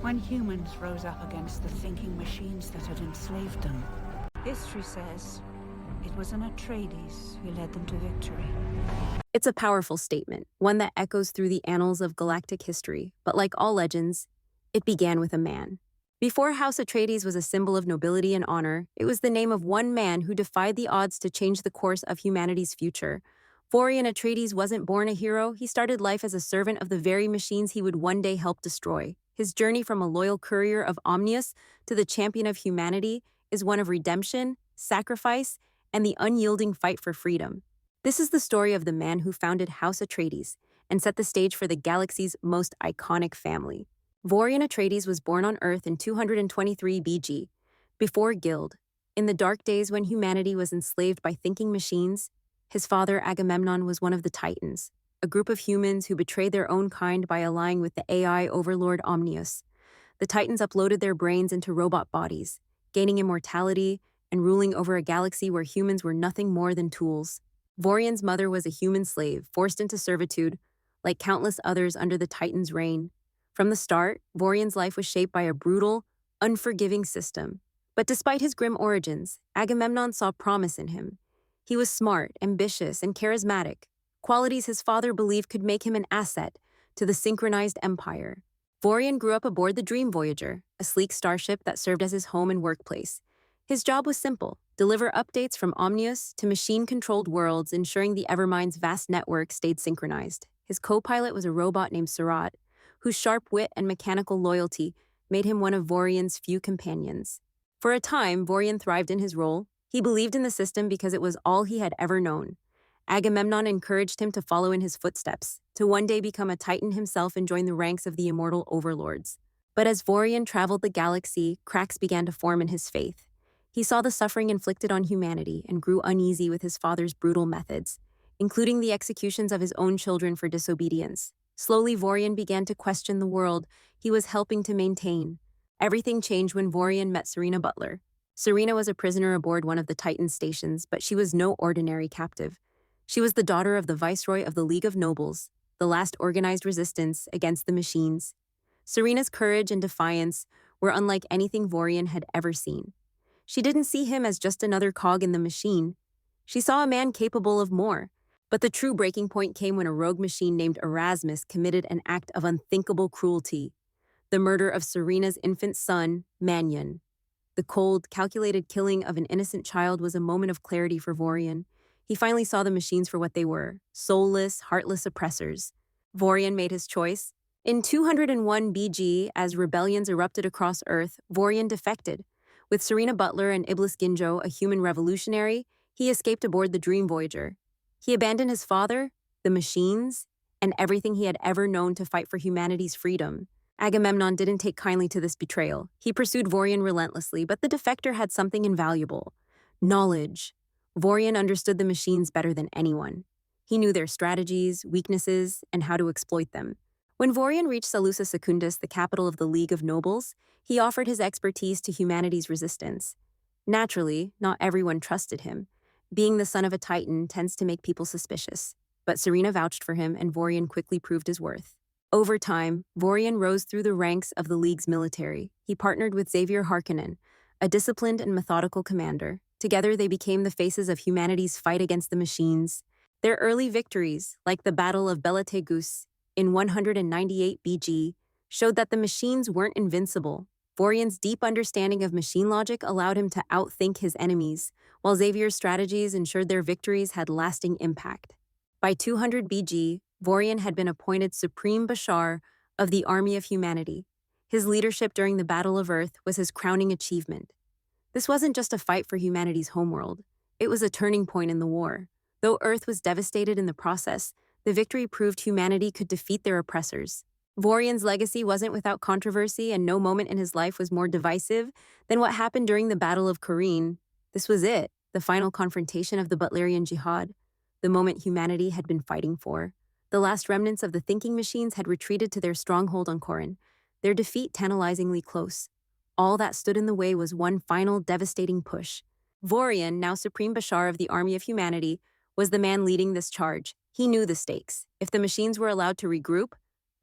when humans rose up against the thinking machines that had enslaved them. History says it was an Atreides who led them to victory. It's a powerful statement, one that echoes through the annals of galactic history, but like all legends, it began with a man. Before House Atreides was a symbol of nobility and honor, it was the name of one man who defied the odds to change the course of humanity's future. Vorian Atreides wasn't born a hero, he started life as a servant of the very machines he would one day help destroy. His journey from a loyal courier of Omnius to the champion of humanity is one of redemption, sacrifice, and the unyielding fight for freedom. This is the story of the man who founded House Atreides and set the stage for the galaxy's most iconic family. Vorian Atreides was born on Earth in 223 BG, before Guild. In the dark days when humanity was enslaved by thinking machines, his father Agamemnon was one of the Titans, a group of humans who betrayed their own kind by allying with the AI overlord Omnius. The Titans uploaded their brains into robot bodies, gaining immortality and ruling over a galaxy where humans were nothing more than tools. Vorian's mother was a human slave, forced into servitude, like countless others under the Titans' reign. From the start, Vorian's life was shaped by a brutal, unforgiving system. But despite his grim origins, Agamemnon saw promise in him. He was smart, ambitious, and charismatic, qualities his father believed could make him an asset to the synchronized empire. Vorian grew up aboard the Dream Voyager, a sleek starship that served as his home and workplace. His job was simple: deliver updates from Omnius to machine-controlled worlds, ensuring the Evermind's vast network stayed synchronized. His co-pilot was a robot named Surat, whose sharp wit and mechanical loyalty made him one of Vorian's few companions. For a time, Vorian thrived in his role. He believed in the system because it was all he had ever known. Agamemnon encouraged him to follow in his footsteps, to one day become a Titan himself and join the ranks of the immortal overlords. But as Vorian traveled the galaxy, cracks began to form in his faith. He saw the suffering inflicted on humanity and grew uneasy with his father's brutal methods, including the executions of his own children for disobedience. Slowly, Vorian began to question the world he was helping to maintain. Everything changed when Vorian met Serena Butler. Serena was a prisoner aboard one of the Titan stations, but she was no ordinary captive. She was the daughter of the Viceroy of the League of Nobles, the last organized resistance against the machines. Serena's courage and defiance were unlike anything Vorian had ever seen. She didn't see him as just another cog in the machine. She saw a man capable of more. But the true breaking point came when a rogue machine named Erasmus committed an act of unthinkable cruelty: the murder of Serena's infant son, Mannion. The cold, calculated killing of an innocent child was a moment of clarity for Vorian. He finally saw the machines for what they were: soulless, heartless oppressors. Vorian made his choice. In 201 BG, as rebellions erupted across Earth, Vorian defected. With Serena Butler and Iblis Ginjo, a human revolutionary, he escaped aboard the Dream Voyager. He abandoned his father, the machines, and everything he had ever known to fight for humanity's freedom. Agamemnon didn't take kindly to this betrayal. He pursued Vorian relentlessly, but the defector had something invaluable: knowledge. Vorian understood the machines better than anyone. He knew their strategies, weaknesses, and how to exploit them. When Vorian reached Salusa Secundus, the capital of the League of Nobles, he offered his expertise to humanity's resistance. Naturally, not everyone trusted him. Being the son of a Titan tends to make people suspicious. But Serena vouched for him, and Vorian quickly proved his worth. Over time, Vorian rose through the ranks of the League's military. He partnered with Xavier Harkonnen, a disciplined and methodical commander. Together, they became the faces of humanity's fight against the machines. Their early victories, like the Battle of Belategus in 198 BG, showed that the machines weren't invincible. Vorian's deep understanding of machine logic allowed him to outthink his enemies, while Xavier's strategies ensured their victories had lasting impact. By 200 BG, Vorian had been appointed Supreme Bashar of the Army of Humanity. His leadership during the Battle of Earth was his crowning achievement. This wasn't just a fight for humanity's homeworld. It was a turning point in the war. Though Earth was devastated in the process, the victory proved humanity could defeat their oppressors. Vorian's legacy wasn't without controversy, and no moment in his life was more divisive than what happened during the Battle of Corrin. This was it, the final confrontation of the Butlerian Jihad, the moment humanity had been fighting for. The last remnants of the thinking machines had retreated to their stronghold on Corrin, their defeat tantalizingly close. All that stood in the way was one final devastating push. Vorian, now Supreme Bashar of the Army of Humanity, was the man leading this charge. He knew the stakes. If the machines were allowed to regroup,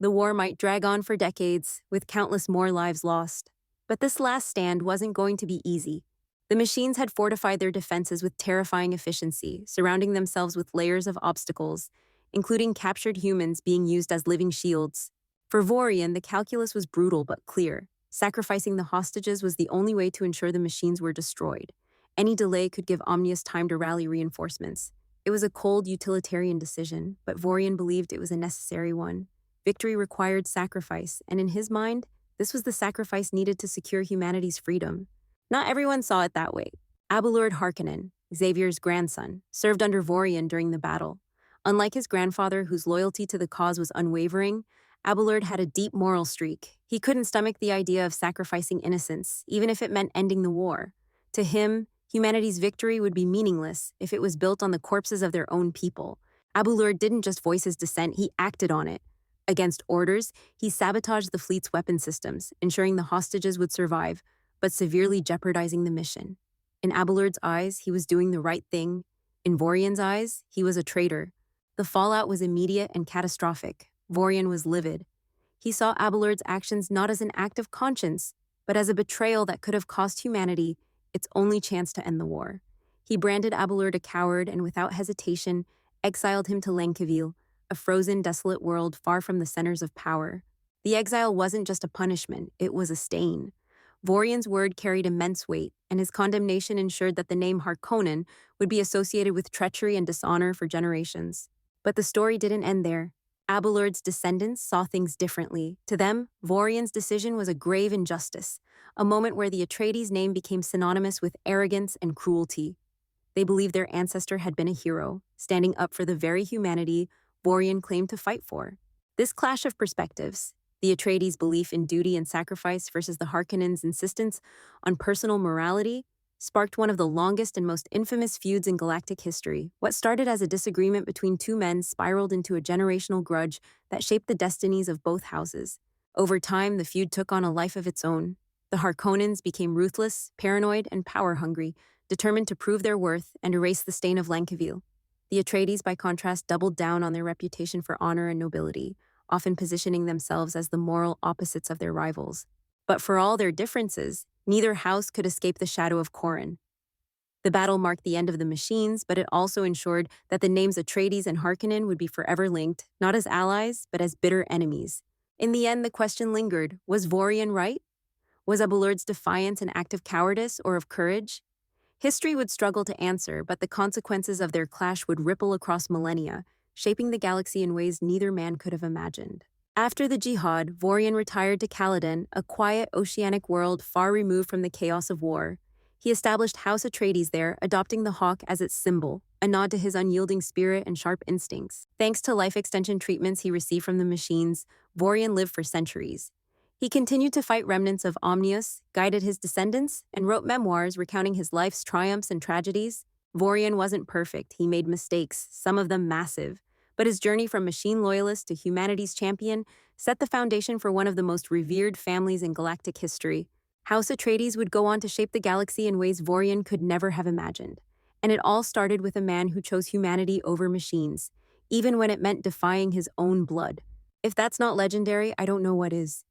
The war might drag on for decades, with countless more lives lost. But this last stand wasn't going to be easy. The machines had fortified their defenses with terrifying efficiency, surrounding themselves with layers of obstacles, including captured humans being used as living shields. For Vorian, the calculus was brutal but clear. Sacrificing the hostages was the only way to ensure the machines were destroyed. Any delay could give Omnius time to rally reinforcements. It was a cold, utilitarian decision, but Vorian believed it was a necessary one. Victory required sacrifice, and in his mind, this was the sacrifice needed to secure humanity's freedom. Not everyone saw it that way. Abelard Harkonnen, Xavier's grandson, served under Vorian during the battle. Unlike his grandfather, whose loyalty to the cause was unwavering, Abelard had a deep moral streak. He couldn't stomach the idea of sacrificing innocents, even if it meant ending the war. To him, humanity's victory would be meaningless if it was built on the corpses of their own people. Abelard didn't just voice his dissent, he acted on it. Against orders, he sabotaged the fleet's weapon systems, ensuring the hostages would survive, but severely jeopardizing the mission. In Abelard's eyes, he was doing the right thing. In Vorian's eyes, he was a traitor. The fallout was immediate and catastrophic. Vorian was livid. He saw Abelard's actions not as an act of conscience, but as a betrayal that could have cost humanity its only chance to end the war. He branded Abelard a coward and, without hesitation, exiled him to Lankaville, a frozen, desolate world far from the centers of power. The exile wasn't just a punishment, it was a stain. Vorian's word carried immense weight, and his condemnation ensured that the name Harkonnen would be associated with treachery and dishonor for generations. But the story didn't end there. Abelard's descendants saw things differently. To them, Vorian's decision was a grave injustice, a moment where the Atreides name became synonymous with arrogance and cruelty. They believed their ancestor had been a hero, standing up for the very humanity Vorian claimed to fight for. This clash of perspectives, the Atreides' belief in duty and sacrifice versus the Harkonnens' insistence on personal morality, sparked one of the longest and most infamous feuds in galactic history. What started as a disagreement between two men spiraled into a generational grudge that shaped the destinies of both houses. Over time, the feud took on a life of its own. The Harkonnens became ruthless, paranoid, and power-hungry, determined to prove their worth and erase the stain of Lankaville. The Atreides, by contrast, doubled down on their reputation for honor and nobility, often positioning themselves as the moral opposites of their rivals. But for all their differences, neither house could escape the shadow of Corrin. The battle marked the end of the machines, but it also ensured that the names Atreides and Harkonnen would be forever linked, not as allies, but as bitter enemies. In the end, the question lingered: was Vorian right? Was Abelard's defiance an act of cowardice or of courage? History would struggle to answer, but the consequences of their clash would ripple across millennia, shaping the galaxy in ways neither man could have imagined. After the Jihad, Vorian retired to Caladan, a quiet, oceanic world far removed from the chaos of war. He established House Atreides there, adopting the hawk as its symbol, a nod to his unyielding spirit and sharp instincts. Thanks to life extension treatments he received from the machines, Vorian lived for centuries. He continued to fight remnants of Omnius, guided his descendants, and wrote memoirs recounting his life's triumphs and tragedies. Vorian wasn't perfect, he made mistakes, some of them massive. But his journey from machine loyalist to humanity's champion set the foundation for one of the most revered families in galactic history. House Atreides would go on to shape the galaxy in ways Vorian could never have imagined. And it all started with a man who chose humanity over machines, even when it meant defying his own blood. If that's not legendary, I don't know what is.